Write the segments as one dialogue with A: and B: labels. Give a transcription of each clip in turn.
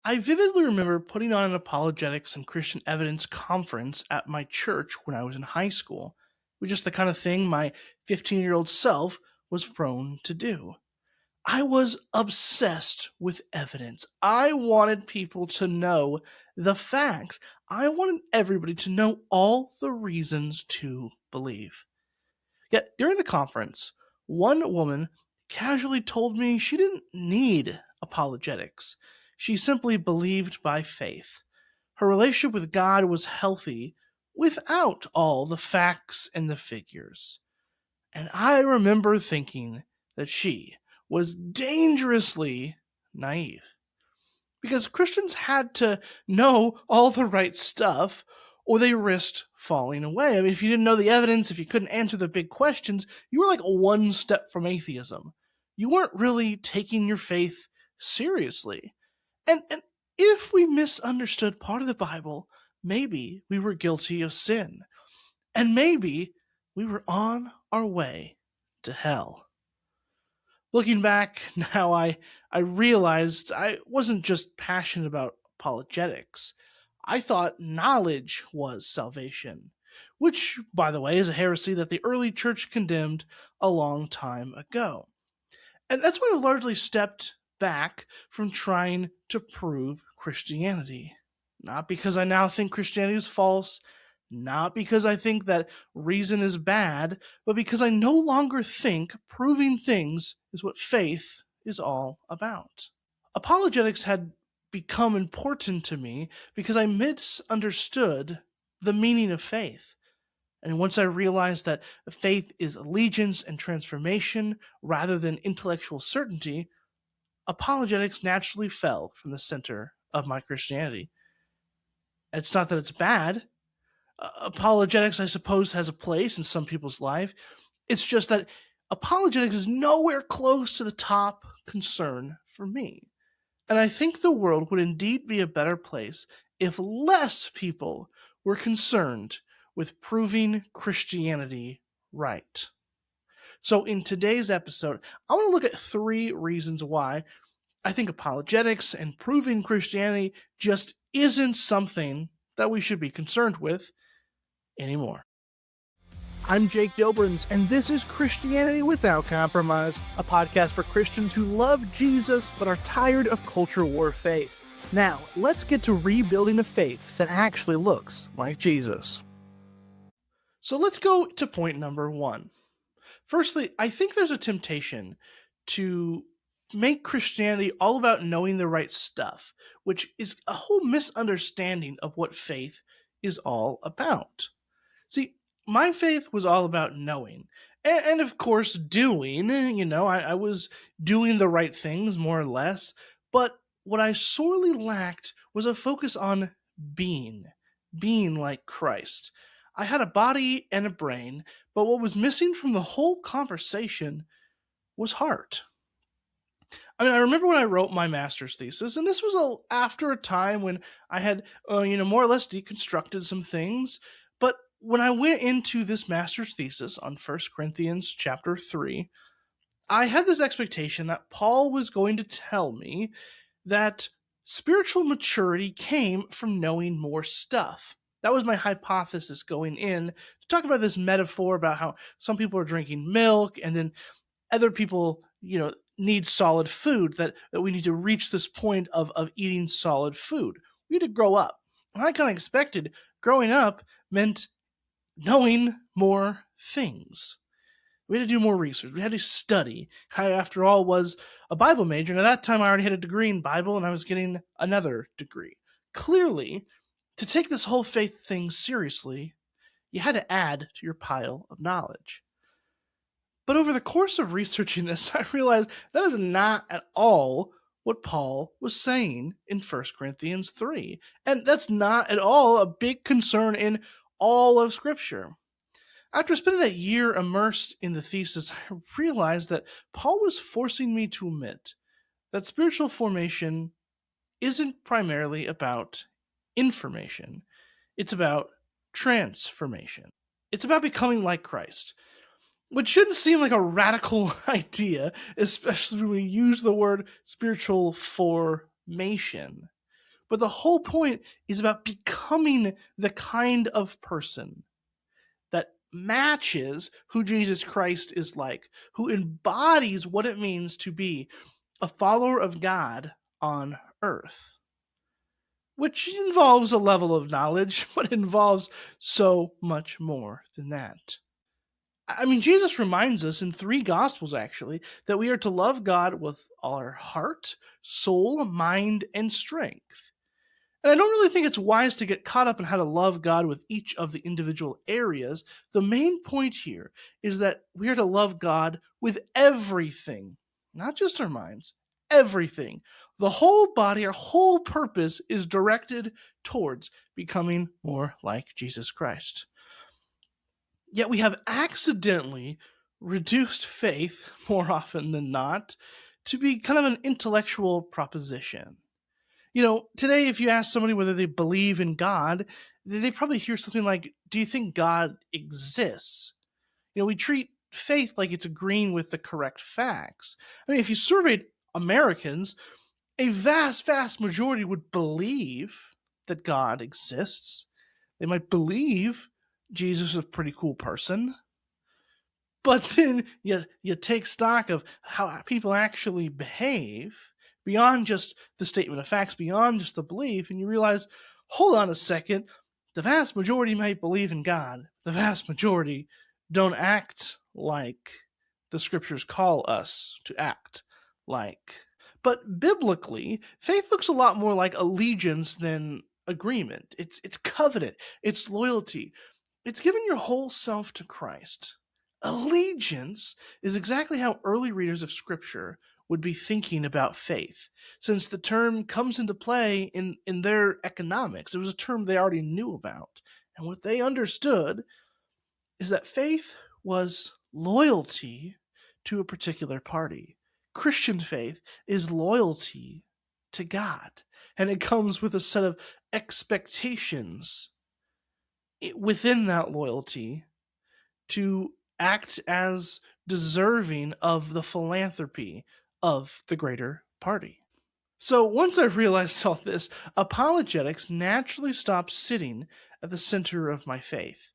A: I vividly remember putting on an apologetics and Christian evidence conference at my church when I was in high school, which is the kind of thing my 15-year-old self was prone to do. I was obsessed with evidence. I wanted people to know the facts. I wanted everybody to know all the reasons to believe. Yet during the conference, one woman casually told me she didn't need apologetics. She simply believed by faith. Her relationship with God was healthy without all the facts and the figures. And I remember thinking that she was dangerously naive. Because Christians had to know all the right stuff, or they risked falling away. I mean, if you didn't know the evidence, if you couldn't answer the big questions, you were like one step from atheism. You weren't really taking your faith seriously. And if we misunderstood part of the Bible, maybe we were guilty of sin. And maybe we were on our way to hell. Looking back now, I realized I wasn't just passionate about apologetics. I thought knowledge was salvation, which, by the way, is a heresy that the early church condemned a long time ago. And that's why I've largely stepped back from trying to prove Christianity. Not because I now think Christianity is false, not because I think that reason is bad, but because I no longer think proving things is what faith is all about. Apologetics had become important to me because I misunderstood the meaning of faith. And once I realized that faith is allegiance and transformation rather than intellectual certainty, apologetics naturally fell from the center of my Christianity. And it's not that it's bad. Apologetics, I suppose, has a place in some people's life. It's just that apologetics is nowhere close to the top concern for me. And I think the world would indeed be a better place if less people were concerned with proving Christianity right. So in today's episode, I want to look at 3 reasons why I think apologetics and proving Christianity just isn't something that we should be concerned with anymore. I'm Jake Doberenz, and this is Christianity Without Compromise, a podcast for Christians who love Jesus but are tired of culture war faith. Now, let's get to rebuilding a faith that actually looks like Jesus. So let's go to point number 1. Firstly, I think there's a temptation to make Christianity all about knowing the right stuff, which is a whole misunderstanding of what faith is all about. See, my faith was all about knowing. And of course, doing. I was doing the right things, more or less. But what I sorely lacked was a focus on being like Christ. I had a body and a brain, but what was missing from the whole conversation was heart. I mean, I remember when I wrote my master's thesis, and this was after a time when I had, more or less deconstructed some things. But when I went into this master's thesis on 1 Corinthians chapter 3, I had this expectation that Paul was going to tell me that spiritual maturity came from knowing more stuff. That was my hypothesis going in to talk about this metaphor about how some people are drinking milk and then other people, need solid food, that we need to reach this point of eating solid food. We need to grow up. And I kind of expected growing up meant knowing more things. We had to do more research. We had to study. I, after all, was a Bible major. And at that time, I already had a degree in Bible, and I was getting another degree. Clearly, to take this whole faith thing seriously, you had to add to your pile of knowledge. But over the course of researching this, I realized that is not at all what Paul was saying in 1 Corinthians 3. And that's not at all a big concern in all of Scripture. After spending that year immersed in the thesis, I realized that Paul was forcing me to admit that spiritual formation isn't primarily about information. It's about transformation. It's about becoming like Christ, which shouldn't seem like a radical idea, especially when we use the word spiritual formation. But the whole point is about becoming the kind of person that matches who Jesus Christ is like, who embodies what it means to be a follower of God on earth, which involves a level of knowledge, but involves so much more than that. I mean, Jesus reminds us in 3 Gospels, actually, that we are to love God with all our heart, soul, mind, and strength. And I don't really think it's wise to get caught up in how to love God with each of the individual areas. The main point here is that we are to love God with everything, not just our minds, everything. The whole body, our whole purpose is directed towards becoming more like Jesus Christ. Yet we have accidentally reduced faith, more often than not, to be kind of an intellectual proposition. Today, if you ask somebody whether they believe in God, they probably hear something like, "Do you think God exists?" We treat faith like it's agreeing with the correct facts. I mean, if you surveyed Americans, a vast, vast majority would believe that God exists. They might believe Jesus is a pretty cool person. But then you take stock of how people actually behave beyond just the statement of facts, beyond just the belief, and you realize, hold on a second, the vast majority might believe in God. The vast majority don't act like the scriptures call us to act like. But biblically, faith looks a lot more like allegiance than agreement. It's covenant, it's loyalty, it's giving your whole self to Christ. Allegiance is exactly how early readers of Scripture would be thinking about faith, since the term comes into play in their economics. It was a term they already knew about. And what they understood is that faith was loyalty to a particular party. Christian faith is loyalty to God, and it comes with a set of expectations within that loyalty to act as deserving of the philanthropy of the greater party. So once I realized all this, apologetics naturally stopped sitting at the center of my faith.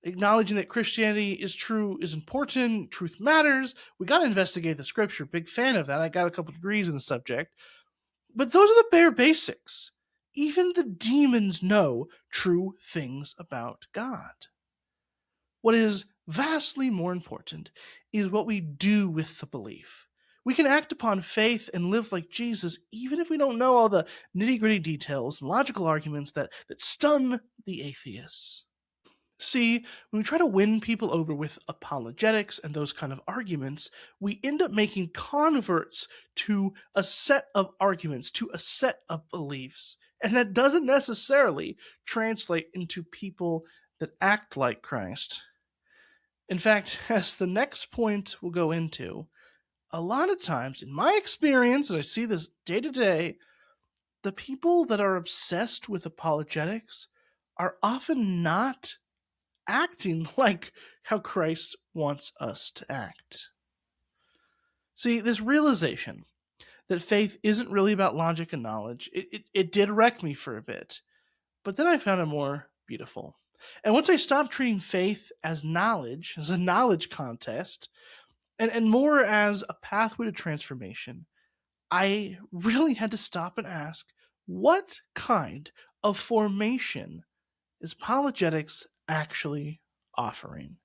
A: Acknowledging that Christianity is true is important, truth matters, we got to investigate the scripture. Big fan of that. I got a couple degrees in the subject. But those are the bare basics. Even the demons know true things about God. What is vastly more important is what we do with the belief. We can act upon faith and live like Jesus even if we don't know all the nitty-gritty details and logical arguments that stun the atheists. See, when we try to win people over with apologetics and those kind of arguments, we end up making converts to a set of arguments, to a set of beliefs. And that doesn't necessarily translate into people that act like Christ. In fact, as the next point we'll go into, a lot of times, in my experience, and I see this day to day, the people that are obsessed with apologetics are often not acting like how Christ wants us to act. See, this realization that faith isn't really about logic and knowledge, it did wreck me for a bit, but then I found it more beautiful. And once I stopped treating faith as knowledge, as a knowledge contest, and more as a pathway to transformation, I really had to stop and ask, what kind of formation is apologetics actually offering?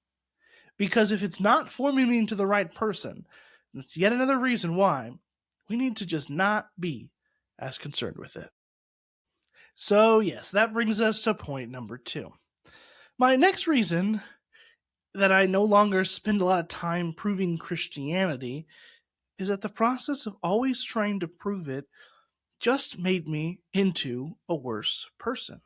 A: Because if it's not forming me into the right person, that's yet another reason why we need to just not be as concerned with it. So yes, that brings us to point number 2. My next reason that I no longer spend a lot of time proving Christianity is that the process of always trying to prove it just made me into a worse person.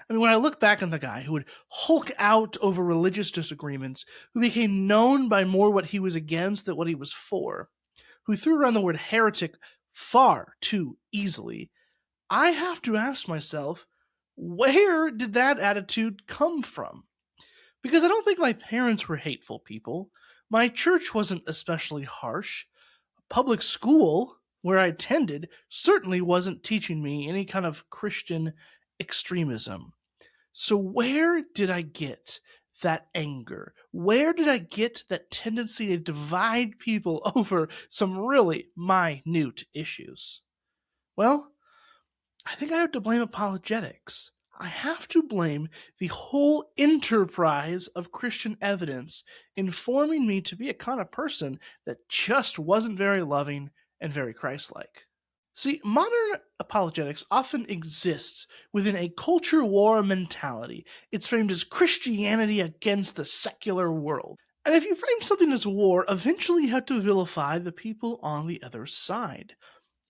A: I mean, when I look back on the guy who would hulk out over religious disagreements, who became known by more what he was against than what he was for, who threw around the word heretic far too easily, I have to ask myself, where did that attitude come from? Because I don't think my parents were hateful people. My church wasn't especially harsh. Public school where I attended certainly wasn't teaching me any kind of Christian extremism. So, where did I get that anger? Where did I get that tendency to divide people over some really minute issues? Well, I think I have to blame apologetics. I have to blame the whole enterprise of Christian evidence informing me to be a kind of person that just wasn't very loving and very Christ like. See, modern apologetics often exists within a culture war mentality. It's framed as Christianity against the secular world. And if you frame something as war, eventually you have to vilify the people on the other side.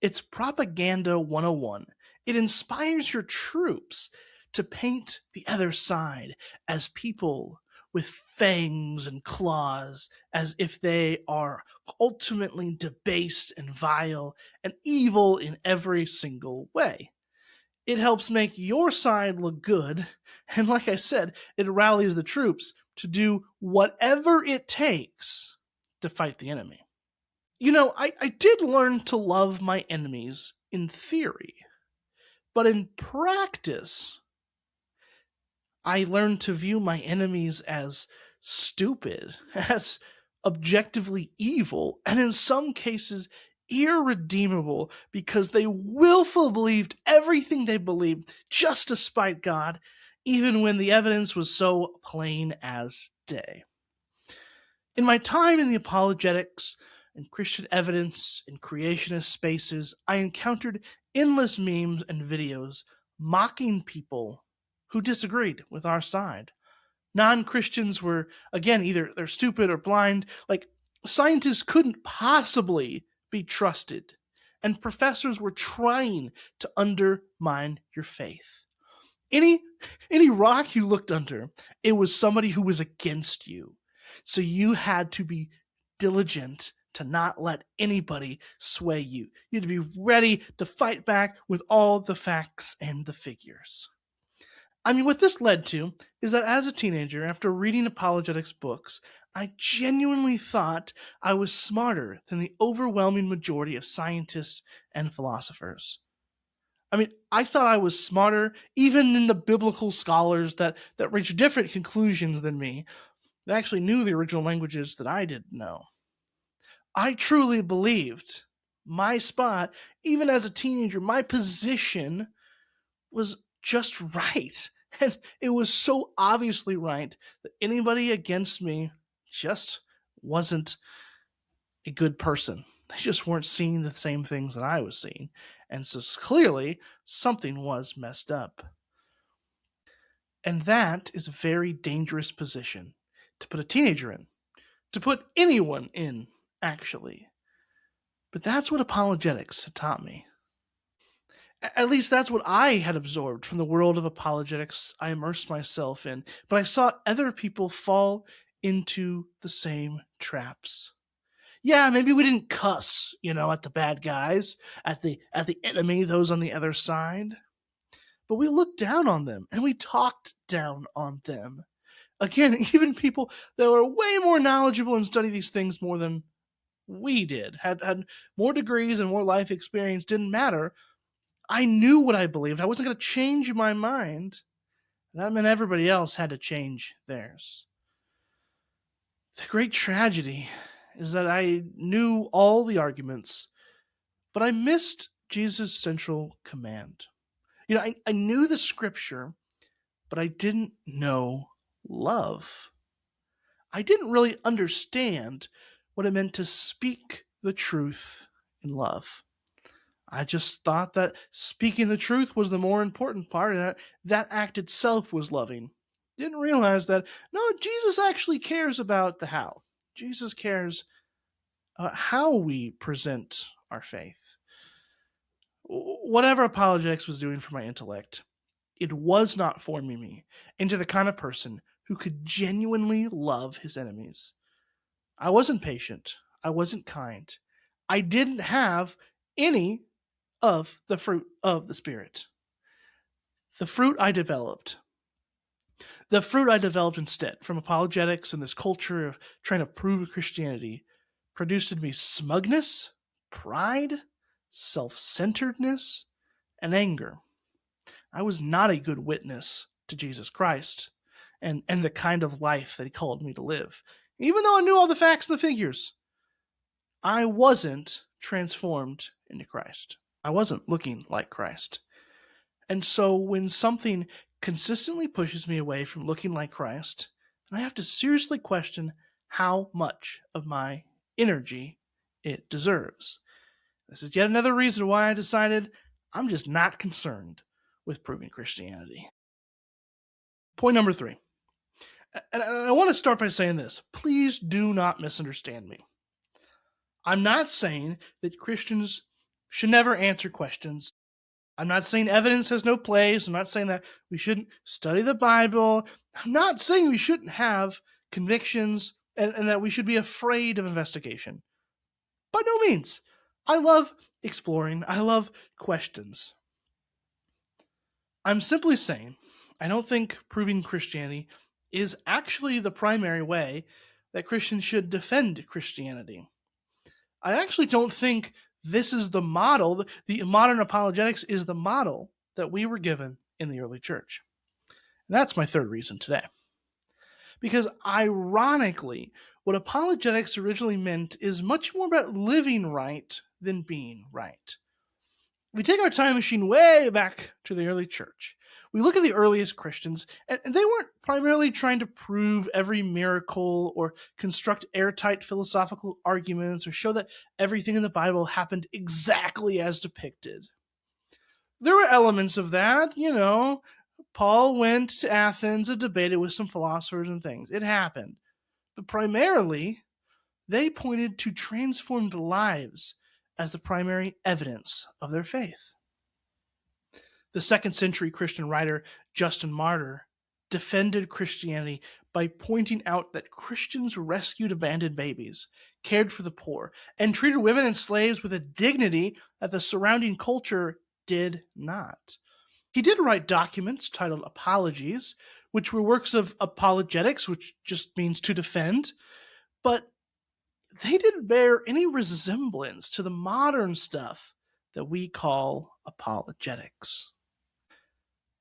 A: It's propaganda 101. It inspires your troops to paint the other side as people with fangs and claws, as if they are ultimately debased and vile and evil in every single way. It helps make your side look good, and like I said, it rallies the troops to do whatever it takes to fight the enemy. I did learn to love my enemies in theory, but in practice, I learned to view my enemies as stupid, as objectively evil, and in some cases, irredeemable because they willfully believed everything they believed just to spite God, even when the evidence was so plain as day. In my time in the apologetics and Christian evidence and creationist spaces, I encountered endless memes and videos mocking people who disagreed with our side. Non-Christians were, again, either they're stupid or blind. Like, scientists couldn't possibly be trusted. And professors were trying to undermine your faith. Any rock you looked under, it was somebody who was against you. So you had to be diligent to not let anybody sway you. You had to be ready to fight back with all the facts and the figures. I mean, what this led to is that as a teenager, after reading apologetics books, I genuinely thought I was smarter than the overwhelming majority of scientists and philosophers. I mean, I thought I was smarter even than the biblical scholars that reached different conclusions than me, that actually knew the original languages that I didn't know. I truly believed my spot, even as a teenager, my position was just right. And it was so obviously right that anybody against me just wasn't a good person. They just weren't seeing the same things that I was seeing. And so clearly, something was messed up. And that is a very dangerous position to put a teenager in, to put anyone in, actually. But that's what apologetics had taught me. At least that's what I had absorbed from the world of apologetics I immersed myself in. But I saw other people fall into the same traps. Yeah, maybe we didn't cuss, at the bad guys, at the enemy, those on the other side. But we looked down on them and we talked down on them. Again, even people that were way more knowledgeable and study these things more than we did, had more degrees and more life experience, didn't matter. I knew what I believed. I wasn't going to change my mind. That meant everybody else had to change theirs. The great tragedy is that I knew all the arguments, but I missed Jesus' central command. I knew the scripture, but I didn't know love. I didn't really understand what it meant to speak the truth in love. I just thought that speaking the truth was the more important part, and that act itself was loving. Didn't realize that, no, Jesus actually cares about the how. Jesus cares how we present our faith. Whatever apologetics was doing for my intellect, it was not forming me into the kind of person who could genuinely love his enemies. I wasn't patient. I wasn't kind. I didn't have any of the fruit of the Spirit. The fruit I developed instead from apologetics and this culture of trying to prove Christianity produced in me smugness, pride, self-centeredness, and anger. I was not a good witness to Jesus Christ and the kind of life that he called me to live. Even though I knew all the facts and the figures, I wasn't transformed into Christ. I wasn't looking like Christ. And so when something consistently pushes me away from looking like Christ, I have to seriously question how much of my energy it deserves. This is yet another reason why I decided I'm just not concerned with proving Christianity. Point number 3. And I want to start by saying this. Please do not misunderstand me. I'm not saying that Christians should never answer questions. I'm not saying evidence has no place. I'm not saying that we shouldn't study the Bible. I'm not saying we shouldn't have convictions and that we should be afraid of investigation. By no means. I love exploring. I love questions. I'm simply saying I don't think proving Christianity is actually the primary way that Christians should defend Christianity. I actually don't think this is the model. The modern apologetics is the model that we were given in the early church. And that's my third reason today. Because ironically, what apologetics originally meant is much more about living right than being right. We take our time machine way back to the early church. We look at the earliest Christians, and they weren't primarily trying to prove every miracle or construct airtight philosophical arguments or show that everything in the Bible happened exactly as depicted. There were elements of that, Paul went to Athens and debated with some philosophers and things. It happened. But primarily, they pointed to transformed lives as the primary evidence of their faith. The 2nd century Christian writer Justin Martyr defended Christianity by pointing out that Christians rescued abandoned babies, cared for the poor, and treated women and slaves with a dignity that the surrounding culture did not. He did write documents titled Apologies, which were works of apologetics, which just means to defend, but they didn't bear any resemblance to the modern stuff that we call apologetics.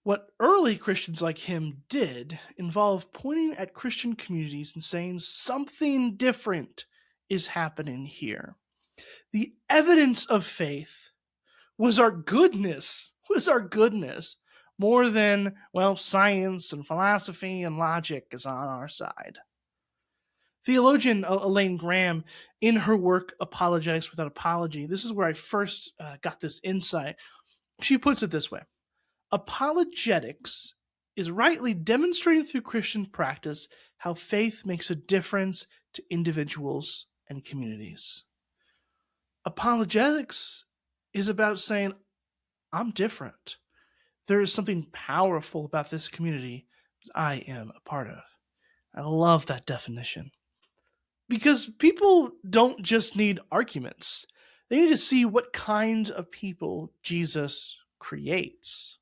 A: What early Christians like him did involved pointing at Christian communities and saying something different is happening here. The evidence of faith was our goodness, more than, science and philosophy and logic is on our side. Theologian Elaine Graham, in her work Apologetics Without Apology, this is where I first got this insight. She puts it this way: apologetics is rightly demonstrating through Christian practice how faith makes a difference to individuals and communities. Apologetics is about saying, I'm different. There is something powerful about this community that I am a part of. I love that definition. Because people don't just need arguments. They need to see what kind of people Jesus creates.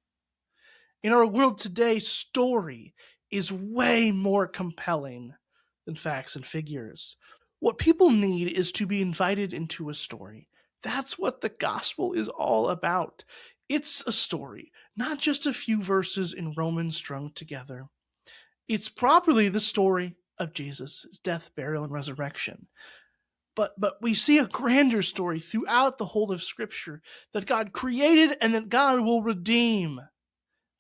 A: In our world today, story is way more compelling than facts and figures. What people need is to be invited into a story. That's what the gospel is all about. It's a story, not just a few verses in Romans strung together. It's properly the story of Jesus, his death, burial, and resurrection. But we see a grander story throughout the whole of Scripture that God created and that God will redeem.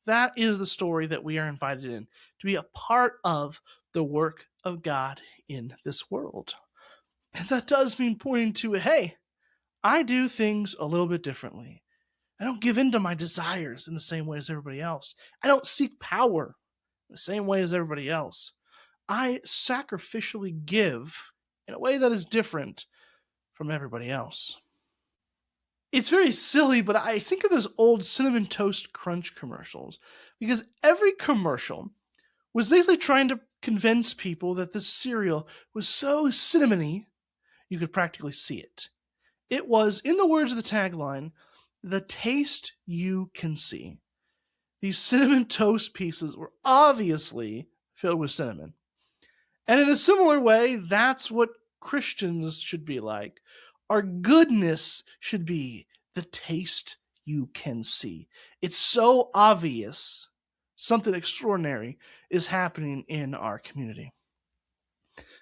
A: That is the story that we are invited in, to be a part of the work of God in this world. And that does mean pointing to, hey, I do things a little bit differently. I don't give in to my desires in the same way as everybody else. I don't seek power in the same way as everybody else. I sacrificially give in a way that is different from everybody else. It's very silly, but I think of those old Cinnamon Toast Crunch commercials, because every commercial was basically trying to convince people that this cereal was so cinnamony you could practically see it. It was, in the words of the tagline, the taste you can see. These cinnamon toast pieces were obviously filled with cinnamon. And in a similar way, that's what Christians should be like. Our goodness should be the taste you can see. It's so obvious something extraordinary is happening in our community.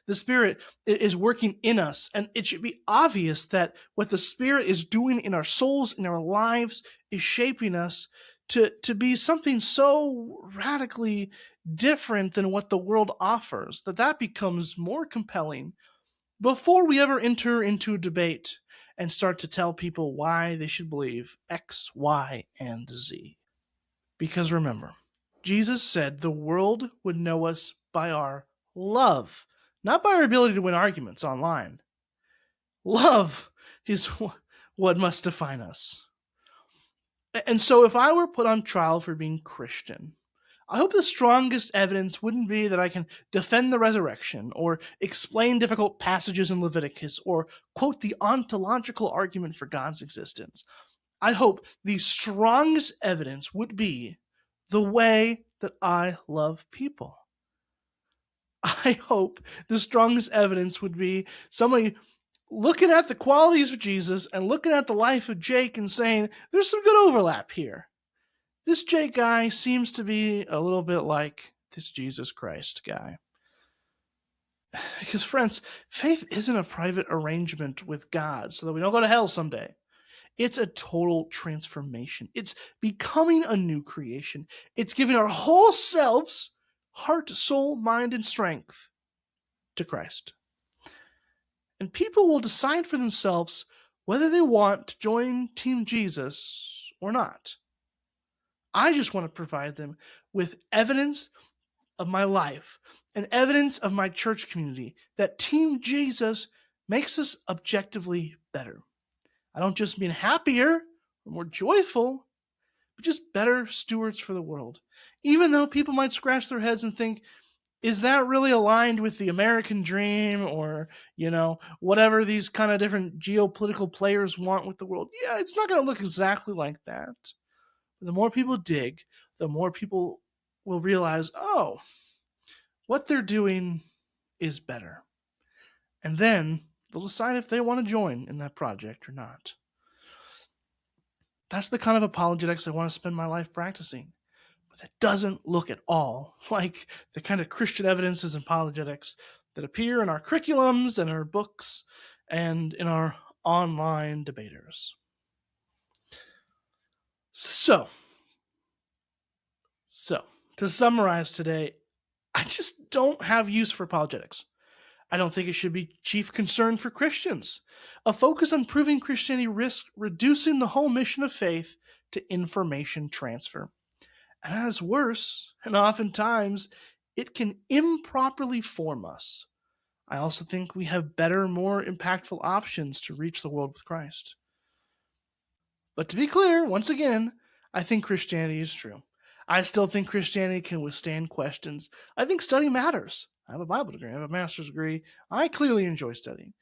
A: The Spirit is working in us, and it should be obvious that what the Spirit is doing in our souls, in our lives, is shaping us to be something so radically different than what the world offers, that becomes more compelling before we ever enter into a debate and start to tell people why they should believe X, Y, and Z. Because remember, Jesus said the world would know us by our love, not by our ability to win arguments online. Love is what must define us. And so if I were put on trial for being Christian, I hope the strongest evidence wouldn't be that I can defend the resurrection or explain difficult passages in Leviticus or quote the ontological argument for God's existence. I hope the strongest evidence would be the way that I love people. I hope the strongest evidence would be somebody looking at the qualities of Jesus and looking at the life of Jake and saying, there's some good overlap here. This Jake guy seems to be a little bit like this Jesus Christ guy. Because, friends, faith isn't a private arrangement with God so that we don't go to hell someday. It's a total transformation. It's becoming a new creation. It's giving our whole selves, heart, soul, mind, and strength to Christ. And people will decide for themselves whether they want to join Team Jesus or not. I just want to provide them with evidence of my life and evidence of my church community that Team Jesus makes us objectively better. I don't just mean happier or more joyful, but just better stewards for the world. Even though people might scratch their heads and think, is that really aligned with the American dream or, whatever these kind of different geopolitical players want with the world? Yeah, it's not going to look exactly like that. But the more people dig, the more people will realize, oh, what they're doing is better. And then they'll decide if they want to join in that project or not. That's the kind of apologetics I want to spend my life practicing. But that doesn't look at all like the kind of Christian evidences and apologetics that appear in our curriculums and our books and in our online debaters. So, to summarize today, I just don't have use for apologetics. I don't think it should be chief concern for Christians. A focus on proving Christianity risks reducing the whole mission of faith to information transfer. And that is worse, and oftentimes it can improperly form us. I also think we have better, more impactful options to reach the world with Christ. But to be clear, once again, I think Christianity is true. I still think Christianity can withstand questions. I think study matters. I have a Bible degree. I have a master's degree. I clearly enjoy studying.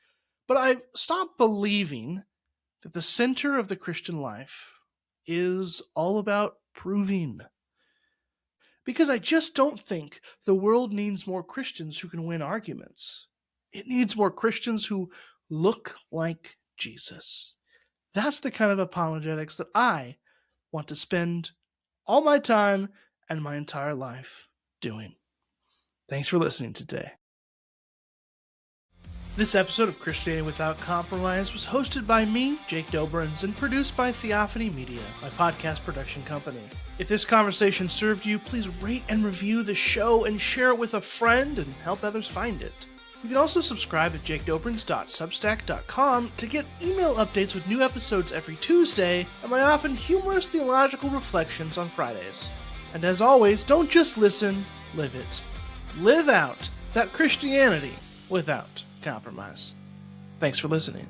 A: But I've stopped believing that the center of the Christian life is all about proving. Because I just don't think the world needs more Christians who can win arguments. It needs more Christians who look like Jesus. That's the kind of apologetics that I want to spend all my time and my entire life doing. Thanks for listening today. This episode of Christianity Without Compromise was hosted by me, Jake Doberenz, and produced by Theophany Media, my podcast production company. If this conversation served you, please rate and review the show and share it with a friend and help others find it. You can also subscribe at jakedoberenz.substack.com to get email updates with new episodes every Tuesday and my often humorous theological reflections on Fridays. And as always, don't just listen, live it. Live out that Christianity without compromise. Thanks for listening.